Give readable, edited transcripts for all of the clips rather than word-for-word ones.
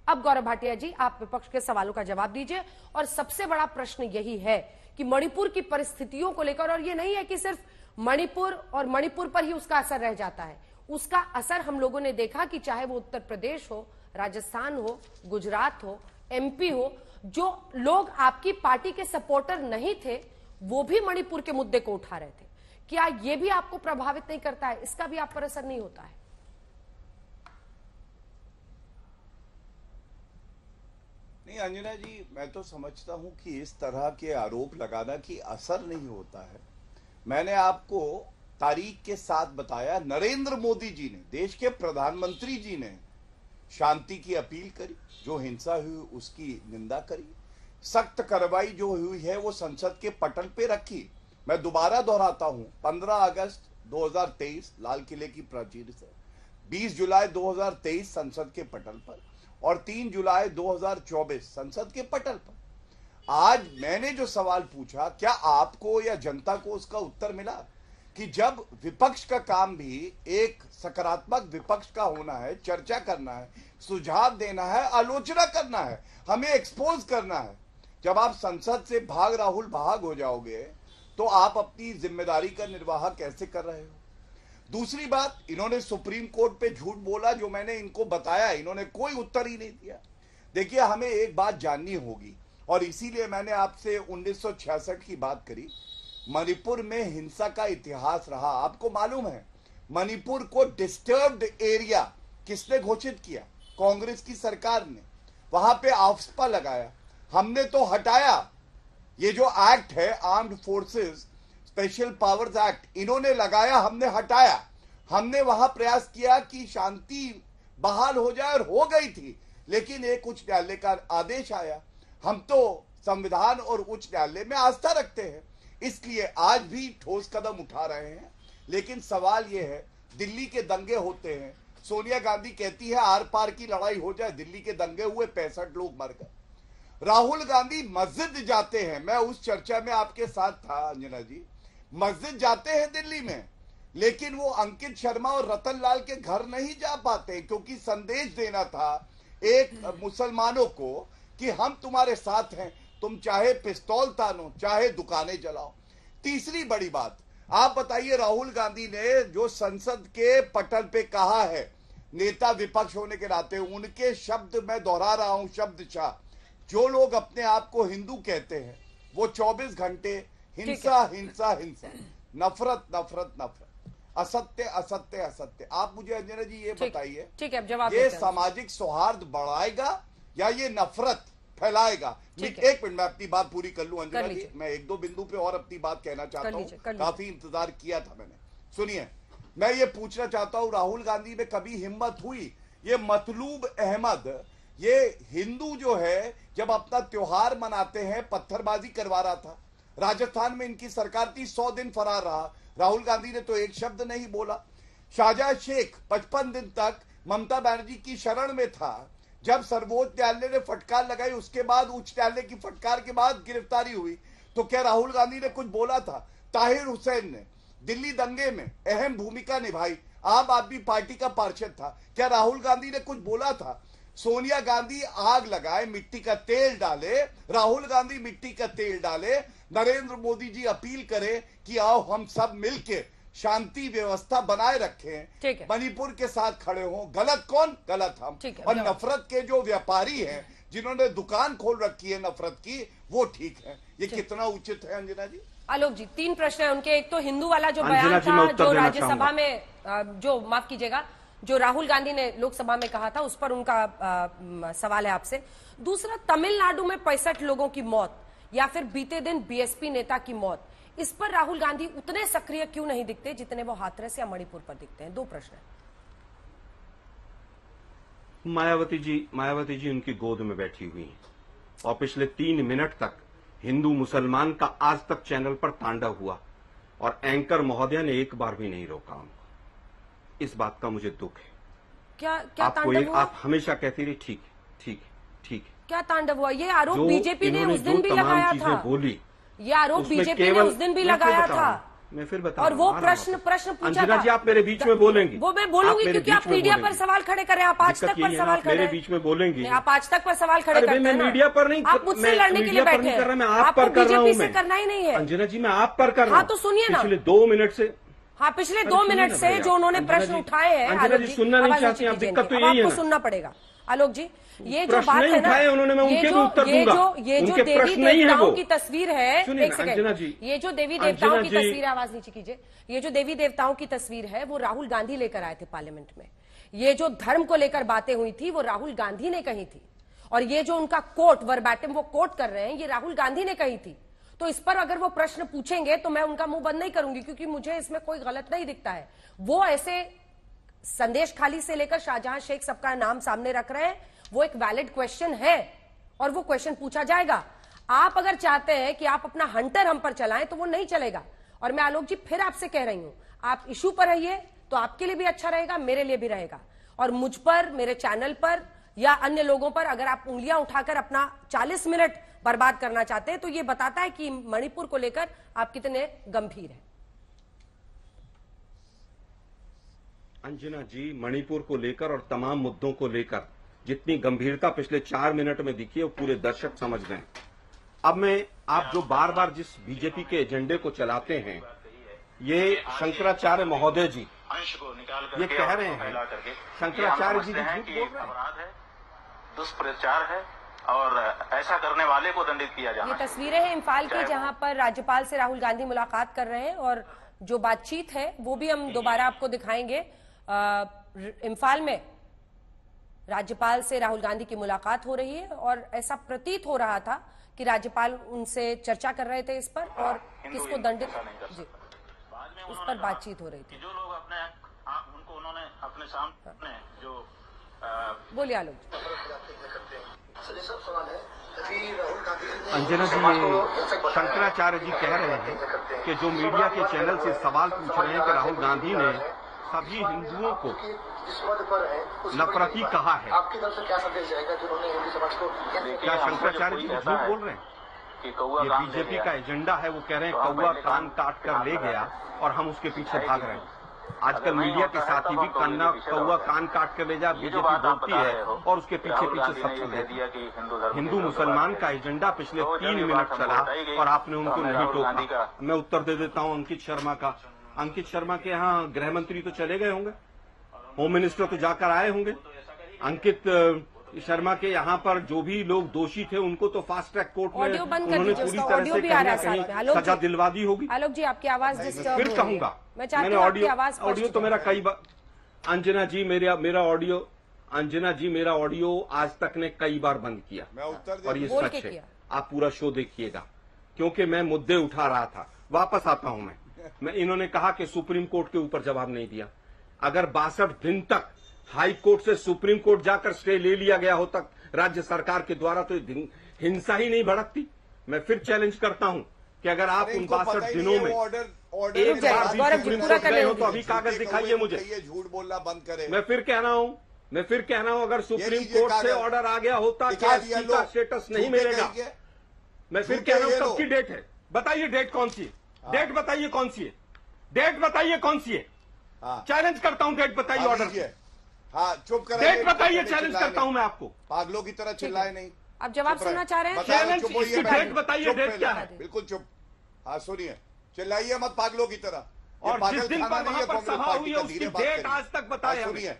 अब गौरव भाटिया जी, आप विपक्ष के सवालों का जवाब दीजिए। और सबसे बड़ा प्रश्न यही है कि मणिपुर की परिस्थितियों को लेकर, और ये नहीं है कि सिर्फ मणिपुर और मणिपुर पर ही उसका असर रह जाता है, उसका असर हम लोगों ने देखा कि चाहे वो उत्तर प्रदेश हो, राजस्थान हो, गुजरात हो, एमपी हो, जो लोग आपकी पार्टी के सपोर्टर नहीं थे वो भी मणिपुर के मुद्दे को उठा रहे थे। क्या ये भी आपको प्रभावित नहीं करता है? इसका भी आप पर असर नहीं होता है? नहीं अंजना जी, मैं तो समझता हूं कि इस तरह के आरोप लगाना कि असर नहीं होता है। मैंने आपको तारीख के साथ बताया, नरेंद्र मोदी जी ने, देश के प्रधानमंत्री जी ने शांति की अपील करी, जो हिंसा हुई उसकी निंदा करी, सख्त कार्रवाई जो हुई है वो संसद के पटल पे रखी। मैं दोबारा दोहराता हूं, 15 अगस्त 2023 लाल किले की प्राचीर से, 20 जुलाई 2023 संसद के पटल पर और 3 जुलाई 2024 संसद के पटल पर। आज मैंने जो सवाल पूछा, क्या आपको या जनता को उसका उत्तर मिला कि जब विपक्ष का काम भी एक सकारात्मक विपक्ष का होना है, चर्चा करना है, सुझाव देना है, आलोचना करना है, हमें एक्सपोज करना है, जब आप संसद से राहुल भाग हो जाओगे तो आप अपनी जिम्मेदारी का निर्वाह कैसे कर रहे हो? दूसरी बात, इन्होंने सुप्रीम कोर्ट पे झूठ बोला, जो मैंने इनको बताया, इन्होंने कोई उत्तर ही नहीं दिया। देखिए, हमें एक बात जाननी होगी और इसीलिए मैंने आपसे 1966 की बात करी। मणिपुर में हिंसा का इतिहास रहा। आपको मालूम है मणिपुर को डिस्टर्ब्ड एरिया किसने घोषित किया? कांग्रेस की सरकार ने। वहां पे आफ्सपा लगाया, हमने तो हटाया। ये जो एक्ट है, armed forces special powers act, इन्होंने लगाया, हमने हटाया। हमने वहां प्रयास किया कि शांति बहाल हो जाए, और हो गई थी, लेकिन एक उच्च न्यायालय का आदेश आया। हम तो संविधान और उच्च न्यायालय में आस्था रखते हैं, इसलिए आज भी ठोस कदम उठा रहे हैं। लेकिन सवाल यह है, दिल्ली के दंगे होते हैं, सोनिया गांधी कहती है आर पार की लड़ाई हो जाए, दिल्ली के दंगे हुए, 65 लोग मर गए। राहुल गांधी मस्जिद जाते हैं, मैं उस चर्चा में आपके साथ था अंजना जी, मस्जिद जाते हैं दिल्ली में, लेकिन वो अंकित शर्मा और रतन लाल के घर नहीं जा पाते, क्योंकि संदेश देना था एक मुसलमानों को कि हम तुम्हारे साथ हैं, तुम चाहे पिस्तौल तानो, चाहे दुकानें जलाओ। तीसरी बड़ी बात, आप बताइए, राहुल गांधी ने जो संसद के पटल पे कहा है, नेता विपक्ष होने के नाते उनके शब्द मैं दोहरा रहा हूं शब्दशः, जो लोग अपने आप को हिंदू कहते हैं वो 24 घंटे हिंसा हिंसा हिंसा, नफरत नफरत नफरत, असत्य असत्य असत्य। आप मुझे अंजना जी ये बताइए, ये सामाजिक सौहार्द बढ़ाएगा या ये नफरत फैलाएगा? एक मिनट, मैं अपनी बात पूरी कर लूं अंजना जी, मैं एक दो बिंदु पे और अपनी बात कहना चाहता हूं, काफी इंतजार किया था मैंने। सुनिए, मैं ये पूछना चाहता हूं, राहुल गांधी में कभी हिम्मत हुई? ये मतलूब अहमद, ये हिंदू जो है, जब अपना त्योहार मनाते हैं पत्थरबाजी करवा रहा था। राजस्थान में इनकी सरकार थी, 100 दिन फरार रहा, राहुल गांधी ने तो एक शब्द नहीं बोला। शाहजहां शेख 55 दिन तक ममता बनर्जी की शरण में था। जब सर्वोच्च न्यायालय ने फटकार लगाई, उसके बाद उच्च न्यायालय की फटकार के बाद गिरफ्तारी हुई, तो क्या राहुल गांधी ने कुछ बोला था? ताहिर हुसैन ने दिल्ली दंगे में अहम भूमिका निभाई, आम आदमी पार्टी का पार्षद था, क्या राहुल गांधी ने कुछ बोला था? सोनिया गांधी आग लगाए, मिट्टी का तेल डाले, राहुल गांधी मिट्टी का तेल डाले, नरेंद्र मोदी जी अपील करें कि आओ हम सब मिलके शांति व्यवस्था बनाए रखें, मणिपुर के साथ खड़े हों। गलत कौन? गलत हम। और नफरत के जो व्यापारी हैं, जिन्होंने दुकान खोल रखी है नफरत की, वो ठीक है। ये कितना उचित है अंजना जी? आलोक जी, 3 प्रश्न है उनके। एक तो हिंदू वाला जो बयान था, जो राज्यसभा में, जो माफ कीजिएगा, जो राहुल गांधी ने लोकसभा में कहा था, उस पर उनका सवाल है आपसे। दूसरा, तमिलनाडु में 65 लोगों की मौत, या फिर बीते दिन बीएसपी नेता की मौत, इस पर राहुल गांधी उतने सक्रिय क्यों नहीं दिखते जितने वो हाथरस या मणिपुर पर दिखते हैं? 2 प्रश्न है। मायावती जी उनकी गोद में बैठी हुई हैं और पिछले 3 मिनट तक हिंदू मुसलमान का आज तक चैनल पर तांडव हुआ और एंकर महोदया ने एक बार भी नहीं रोका उनको। इस बात का मुझे दुख है। क्या तांडव हुआ? आप हमेशा कहती रही ठीक है। क्या तांडव हुआ? ये आरोप बीजेपी ने उस दिन भी लगाया था। बोली, ये आरोप बीजेपी ने उस दिन भी लगाया था मैं फिर बता और रहा वो हूं, आ रहा हूं प्रश्न वापस। पूछा अंजना था। जी आप मेरे बीच में बोलेंगी, वो मैं बोलूंगी मेरे क्योंकि बीच आप में मीडिया पर बोलेंगी। सवाल खड़े कर रहे हैं, आप आज दिक्कत तक यही पर है ना, सवाल आप खड़े मेरे हैं। बीच में बोलेंगी। नहीं, आप आज तक पर सवाल खड़े अरे करते मैं हैं ना। मीडिया पर नहीं, आप मुझसे मैं लड़ने के लिए मीडिया पर बैठे नहीं हैं। कर रहा, मैं आप आपको पर कर रहा हूं। बीजेपी से मैं करना ही नहीं है। अंजना जी मैं आप पर कर रहा हाँ, हूं। तो सुनिए ना। पिछले 2 मिनट से, हाँ, पिछले अरे 2 सुनिए मिनट ना से भैया, जो उन्होंने अंजना प्रश्न जी, उठाए हैं, अंजना आलोक जी जी सुनना नहीं आवाज चाहती, नीचे आप कीजिए दिक्कत तो इनकी। यही है आपको ना। सुनना पड़ेगा आलोक जी। ये जो प्रश्न बात नहीं है ना, उठाए उन्होंने, मैं उनके भी उत्तर दूंगा। ये जो उनके देवी प्रश्न नहीं है देवताओं वो। की तस्वीर है, सुनिए एक ना, अंजना सेकंड, जी, ये जो देवी देवताओं अंजना की जी, तस्वीर है, आवाज नीचे कीजिए, ये जो देवी देवताओं की तस्वीर है वो राहुल गांधी लेकर आए थे पार्लियामेंट में। ये जो धर्म को लेकर बातें हुई थी वो राहुल गांधी ने कही थी, और ये जो उनका कोट वर्बैटिम वो कोट कर रहे हैं ये राहुल गांधी ने कही थी। तो इस पर अगर वो प्रश्न पूछेंगे तो मैं उनका मुंह बंद नहीं करूंगी, क्योंकि मुझे इसमें कोई गलत नहीं दिखता है। वो ऐसे संदेश खाली से लेकर शाहजहां शेख सबका नाम सामने रख रहे हैं, वो एक वैलिड क्वेश्चन है और वो क्वेश्चन पूछा जाएगा। आप अगर चाहते हैं कि आप अपना हंटर हम पर चलाएं तो वो नहीं चलेगा। और मैं आलोक जी फिर आपसे कह रही हूं, आप इशू पर रहिए तो आपके लिए भी अच्छा रहेगा, मेरे लिए भी रहेगा। और मुझ पर, मेरे चैनल पर या अन्य लोगों पर अगर आप उंगलियां उठाकर अपना 40 मिनट बर्बाद करना चाहते हैं तो ये बताता है कि मणिपुर को लेकर आप कितने गंभीर हैं। अंजना जी मणिपुर को लेकर और तमाम मुद्दों को लेकर जितनी गंभीरता पिछले 4 मिनट में दिखी है वो पूरे दर्शक समझ गए। अब मैं, आप जो बार बार जिस बीजेपी के एजेंडे को चलाते हैं, ये शंकराचार्य महोदय जी ये कह रहे हैं, शंकराचार्य जी झूठ बोल रहे हैं, दुष्प्रचार है और ऐसा करने वाले को दंडित किया जाना। ये तस्वीरें हैं इम्फाल की, जहां पर राज्यपाल से राहुल गांधी मुलाकात कर रहे हैं और जो बातचीत है वो भी हम दोबारा आपको दिखाएंगे। इम्फाल में राज्यपाल से राहुल गांधी की मुलाकात हो रही है और ऐसा प्रतीत हो रहा था कि राज्यपाल उनसे चर्चा कर रहे थे इस पर और किसको दंडित, जी, उस पर बातचीत हो रही थी। जो लोग अपने उनको उन्होंने अपने सामने जो बोलिए आलोक। अंजना जी, ये शंकराचार्य जी कह रहे हैं कि जो मीडिया के चैनल से सवाल पूछ रहे हैं कि राहुल गांधी ने सभी हिंदुओं को नफरती कहा है, आपकी तरफ से क्या संदेश जाएगा जिन्होंने हिंदू समाज को? क्या शंकराचार्य जी झूठ बोल रहे हैं? कि कौआ ये बीजेपी का एजेंडा है, वो कह रहे हैं कौआ कान काट कर ले गया और हम उसके पीछे भाग रहे हैं। आजकल मीडिया के साथी भी कौआ कान काट कर ले जा बीजेपी बोलती है और उसके पीछे पीछे सब चल रही है। हिंदू मुसलमान का एजेंडा पिछले 3 मिनट चला और आपने उनको नहीं टोका। मैं उत्तर दे देता हूं अंकित शर्मा का। अंकित शर्मा के यहाँ गृह मंत्री तो चले गए होंगे, होम मिनिस्टर तो जाकर आए होंगे। अंकित शर्मा के यहाँ पर जो भी लोग दोषी थे उनको तो फास्ट ट्रैक कोर्ट में उन्होंने पूरी तरह से कहीं ना कहीं सजा दिलवा दी होगी। आलोक जी आपकी आवाज डिस्टर्ब फिर कहूंगा, मैं चाहती मैंने हूं आपकी आवाज ऑडियो तो मेरा कई बार, अंजना जी मेरा ऑडियो, अंजना जी मेरा ऑडियो आज तक ने कई बार बंद किया मैं उत्तर और ये बोल सच के है। किया। आप पूरा शो देखिएगा क्योंकि मैं मुद्दे उठा रहा था। वापस आता हूं मैं इन्होंने कहा कि सुप्रीम कोर्ट के ऊपर जवाब नहीं दिया। अगर 62 दिन तक हाई कोर्ट से सुप्रीम कोर्ट जाकर स्टे ले लिया गया होता राज्य सरकार के द्वारा तो हिंसा ही नहीं भड़कती। मैं फिर चैलेंज करता हूं कि अगर आप उन 62 दिनों में एक बार भी सुप्रीम कोर्ट गए हो तो अभी कागज दिखाइए मुझे। झूठ बोलना बंद करें। मैं फिर कह रहा हूं अगर सुप्रीम कोर्ट से ऑर्डर आ गया होता कि एसपी का स्टेटस नहीं मिलेगा। मैं फिर कह रहा हूं कब की डेट है, बताइए डेट कौन सी है, डेट बताइए कौन सी है, डेट बताइए कौन सी है। चैलेंज करता हूं, डेट बताइए ऑर्डर। हाँ चुप कर, डेट बताइए, चैलेंज करता हूं मैं आपको। पागलों की तरह चिल्लाए नहीं। आप जवाब सुनना चाह रहे हैं? चैलेंज, इसकी डेट बताइए, डेट क्या है? बिल्कुल चुप। हाँ सुनिए, चिल्लाइए मत पागलों की तरह। और जिस दिन पर वहां पर सभा हुई है उसकी डेट आज तक बताए। सुनिए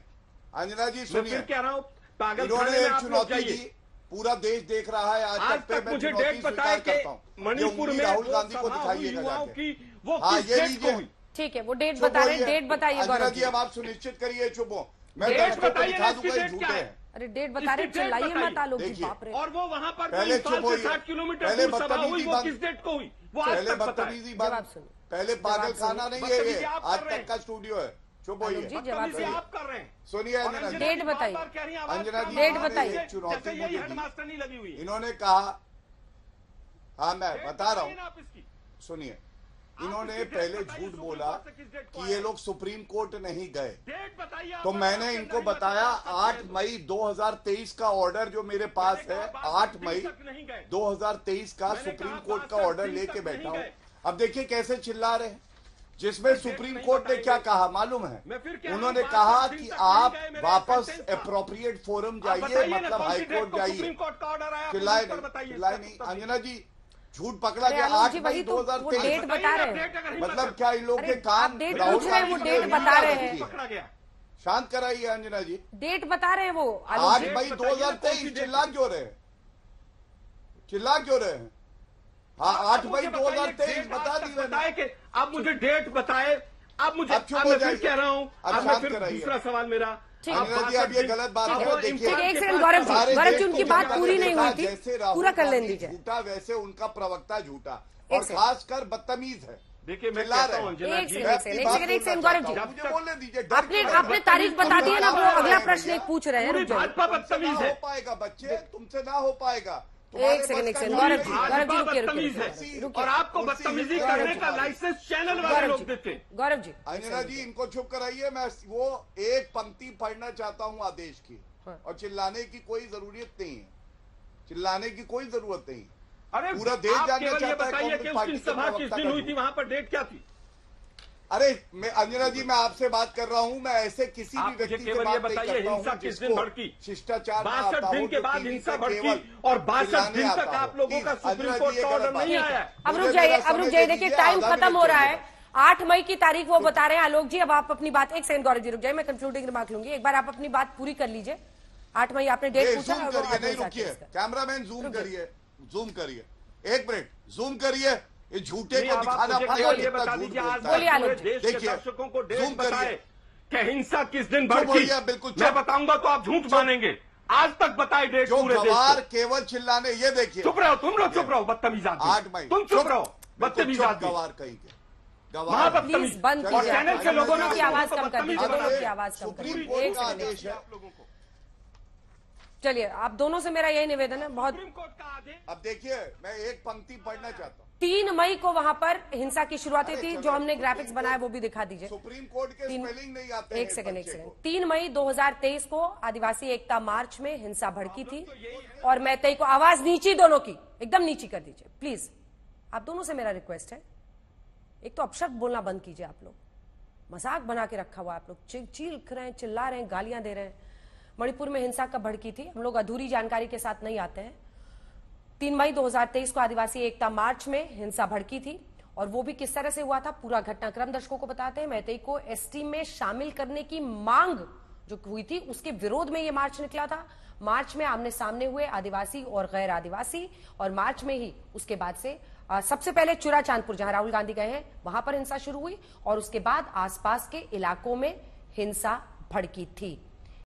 अंजना जी, सुनिए, मैं कह रहा हूं पागल इन्होंने एक चुनौती दी, पूरा देश देख रहा है आज तक मुझे डेट बताए कि मणिपुर में राहुल गांधी को दिखाइएगा जाके। वो किस डेट को हुई? ठीक है, वो डेट बता रहे हैं, डेट बताइए गौरव जी। अब आप सुनिश्चित करिए, चुप हो, मैं डेट बताइए, दिखा दूंगा ये डेट झूठे क्या है? हैं। अरे डेट बता रहे, चिल्लाइए मत आलोक जी, बाप रे। और वो वहां पर पहले इम्फाल चुप से होइए, 60 किलोमीटर पहले दूर सभा हुई, वो बदतमीजी किस डेट को हुई वो आज पहले तक बताए। बदतमीजी जवाब बंद, सुनिए। पहले पागल खाना नहीं है ये, बदतमीजी आप आज कर रहे तक का स्टूडियो है। चुप होइए, जी, जवाब बदतमीजी सुनिए। आप कर रहे हैं। सुनिए अंजना जी, डेट बताइए। अंजना जी, डेट इन्होंने बताइए। एक चुनौती जैसे मुझे यही दी। हेडमास्टर नहीं लगी हुई है। इन्होंने कहा, हाँ मैं बता रहा हूँ, आप इसकी। सुनिए, इन्होंने पहले झूठ बोला कि ये लोग सुप्रीम कोर्ट नहीं गए, डेट बताइए आप। तो मैंने इनको बताया 8 मई 2023 का ऑर्डर जो मेरे पास है, 8 मई 2023 का सुप्रीम कोर्ट का ऑर्डर लेके बैठा हूं। अब देखिए कैसे चिल्ला रहे हैं, जिसमें सुप्रीम कोर्ट ने क्या कहा मालूम मैं है? फिर कह रहा हूं, उन्होंने 5 कहा दिन कि तक आप नहीं गए, मेरा वापस एक sentence था। अप्रोप्रिएट फोरम आप जाइए, बताइए ना, मतलब कौन सी हाई डेट कोर्ट को जाइए। सुप्रीम कोर्ट का ऑर्डर आया, चिल्लाए आप नहीं, बताइए, चिल्लाए इसका नहीं। उत्तर दीजिए। अंजना जी झूठ पकड़ा अरे गया आलोक 8 जी, मई वही तो वो 2023। डेट बता रहे हैं। मतलब क्या इन लोगों के अरे, कान आप डेट राहुल पूछ रहे हैं, वो गांधी डेट ने बता रहे रखी हैं। है। पकड़ा गया। शांत कराइए अंजना जी। डेट बता रहे हैं वो आलोक 8 जी। मई बताइए ना, कौन सी 2023। डेट? चिल्ला क्यों रहे हैं? चिल्ला क्यों रहे हैं? हाँ 8 मई 2023 बता दी मैंने। बताए कि आप मुझे डेट बताए। अब मुझे अब चुप अब हो मैं फिर जाइए। कह रहा हूँ, अब अब मैं शांत फिर कराइए। दूसरा सवाल मेरा। ठीक आप है। अंजना जी अब ये गलत बात अब है। वो देखिए ठीक है, एक के सेकंड पास गौरव जी, सारे गौरव देश जी को उनकी बात जनता ने पूरी नहीं देखा, हुई थी, जैसे राहुल पूरा कर लेने गांधी दीजिए। झूठा वैसे उनका प्रवक्ता झूठा एक और सेकंड। खासकर बदतमीज है। देखिए मैं चिल्ला कहता रहे हूँ हैं। अंजना एक जी, सेकंड, मैं एक अपनी सेकंड, बात एक सेकंड, बोलना गौरव जी। चाहता हूं। मुझे बोलने दीजिए। डर आपने क्यों रहे हैं? आपने तारीख बता दी है ना, वो भैया, अगला प्रश्न एक पूछ रहे हैं, पूरी रुक जाइए। भाजपा तुमसे बदतमीज ना है। हो पाएगा बच्चे, तुमसे ना हो पाएगा। एक सेकंड, एक सेकंड, गौरव जी, गौरव जी, रुकिए, बदतमीज रुकिए, है रुकिए। और आपको बदतमीजी करने का लाइसेंस चैनल वाले गौरव लोग जी, देते हैं। गौरव जी, अंजना जी इनको चुप कराइए। मैं वो एक पंक्ति पढ़ना चाहता हूं आदेश की, हाँ। और चिल्लाने की कोई जरूरत नहीं है। चिल्लाने की कोई जरूरत नहीं। अरे पूरा देश आप जानना केवल ये चाहता है बताइए कांग्रेस कि पार्टी उसकी के सभा किस प्रवक्ता दिन का हुई झूठ। थी, वहां पर डेट क्या थी? अरे मैं अंजना जी मैं आपसे बात कर रहा हूं। मैं ऐसे किसी भी आप मुझे व्यक्ति से केवल ये बात नहीं बताइए, करता हिंसा हूं किस दिन जिसको भड़की? शिष्टाचार ना 62 आता हो, दिन के जो बाद टीवी हिंसा पे भड़की केवल और 62 चिल्लाने दिन तक आता आप हो। लोगों का प्लीज, सुप्रीम अंजना कोर्ट जी, का ये ऑर्डर गलत बात नहीं है। आया। अब मुझे रुक जाइए, मेरा अब रुक समय जाइए, दे देखिए दीजिए, टाइम आधा खत्म मिनट हो रहा है। चलेगा। 8 मई की तारीख वो बता रहे हैं आलोक जी। अब आप अपनी बात, एक सेकंड गौरव जी रुक जाइए, मैं कंक्लूडिंग रिमार्क लूंगी। एक बार आप अपनी बात पूरी कर लीजिए। 8 मई आपने डेट पूछा जूम और वो करिए, 8 नहीं मई रुकिए। का। कैमरामैन जूम रुकिए। करिए, जूम करिए। 1 मिनट जूम करिए। ये झूठे नहीं, को अब आप दिखाना मुझे पड़ेगा केवल ये कितना बता झूठ दीजिए, आज बोलता बोलिए है। आलोक पूरे जी। देश के देखिए, दर्शकों को डेट जूम करिए। बताए कि हिंसा किस दिन चुप भड़की। भैया, बिल्कुल मैं चुप। बताऊंगा तो आप झूठ मानेंगे। आज तक बताए डेट जो पूरे देश गवार को। केवल चिल्लाने, ये देखिए। चुप रहो, तुम लोग चुप रहो, बदतमीज 8 आदमी। मई तुम चुप रहो, बिल्कुल बदतमीज चुप, आदमी। गवार कहेंगे। वहां गवार प्लीज बंद और कीजिए। चैनल के लोगों ने दोनों की आवाज कम कर दीजिए, बदतमीज दोनों बनाया। की आवाज कम कर सुप्रीम दीजिए। कोर्ट एक का सेकंड, आदेश है। आप लोगों को चलिए आप दोनों से मेरा यही निवेदन है। बहुत सुप्रीम कोर्ट का आदेश। अब देखिए मैं एक पंक्ति पढ़ना चाहता हूँ। 3 मई को वहां पर हिंसा की शुरुआत हुई अरे थी, चलो, जो हमने सुप्रीम ग्राफिक्स बनाया कोर्ट- वो भी दिखा दीजिए। सुप्रीम कोर्ट के स्पेलिंग नहीं आते हैं एक सेकंड, एक बच्चे सेकंड। को। 3 मई 2023 को आदिवासी एकता मार्च में हिंसा भड़की थी और मैतेई को आवाज नीची, दोनों की एकदम नीची कर दीजिए प्लीज। आप दोनों से मेरा रिक्वेस्ट है, एक तो अपशब्द बोलना बंद कीजिए। आप लोग मजाक बना के रखा हुआ, आप लोग चीख रहे हैं, चिल्ला रहे हैं, गालियां दे रहे हैं। मणिपुर में हिंसा कब भड़की थी, हम लोग अधूरी जानकारी के साथ नहीं आते हैं। 3 मई 2023 को आदिवासी एकता मार्च में हिंसा भड़की थी और वो भी किस तरह से हुआ था, पूरा घटनाक्रम दर्शकों को बताते हैं। मैतेई को एसटी में शामिल करने की मांग जो हुई थी, उसके विरोध में ये मार्च निकला था। मार्च में आमने सामने हुए आदिवासी और गैर आदिवासी, और मार्च में ही उसके बाद से सबसे पहले चुरा चांदपुर, जहां राहुल गांधी गए हैं, वहां पर हिंसा शुरू हुई और उसके बाद आसपास के इलाकों में हिंसा भड़की थी।